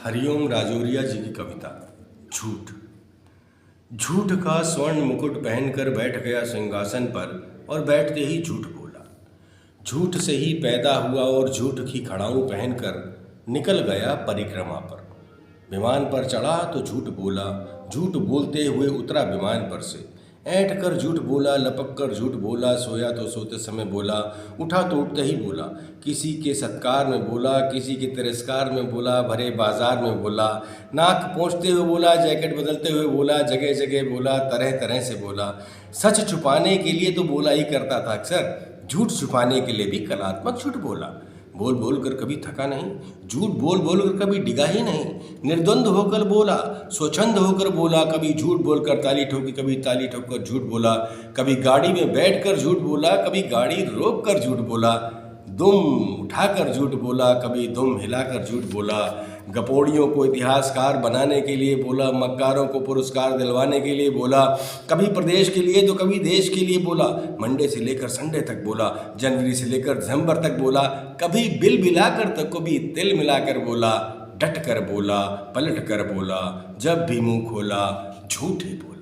हरिओम राजौरिया जी की कविता झूठ। झूठ का स्वर्ण मुकुट पहनकर बैठ गया सिंहासन पर और बैठते ही झूठ बोला। झूठ से ही पैदा हुआ और झूठ की खड़ाऊं पहनकर निकल गया परिक्रमा पर। विमान पर चढ़ा तो झूठ बोला, झूठ बोलते हुए उतरा विमान पर से। ऐंठ कर झूठ बोला, लपक कर झूठ बोला, सोया तो सोते समय बोला, उठा तो उठते ही बोला। किसी के सत्कार में बोला, किसी के तिरस्कार में बोला, भरे बाजार में बोला, नाक पोंछते हुए बोला, जैकेट बदलते हुए बोला, जगह जगह बोला, तरह तरह से बोला। सच छुपाने के लिए तो बोला ही करता था अक्सर, झूठ छुपाने के लिए भी कलात्मक झूठ बोला। बोल बोल कर कभी थका नहीं, झूठ बोल बोल कर कभी डिगा ही नहीं। निर्द्वंद होकर बोला, स्वच्छंद होकर बोला, कभी झूठ बोलकर ताली ठोकी, कभी ताली ठोककर झूठ बोला। कभी गाड़ी में बैठकर झूठ बोला, कभी गाड़ी रोक कर झूठ बोला। दुम उठाकर झूठ बोला, कभी दुम हिलाकर झूठ बोला। गपोड़ियों को इतिहासकार बनाने के लिए बोला, मक्कारों को पुरस्कार दिलवाने के लिए बोला। कभी प्रदेश के लिए तो कभी देश के लिए बोला। मंडे से लेकर संडे तक बोला, जनवरी से लेकर दिसंबर तक बोला। कभी बिल मिलाकर तो कभी तिल मिलाकर बोला। डट कर बोला, पलट कर बोला, जब भी मुंह खोला झूठ ही बोला।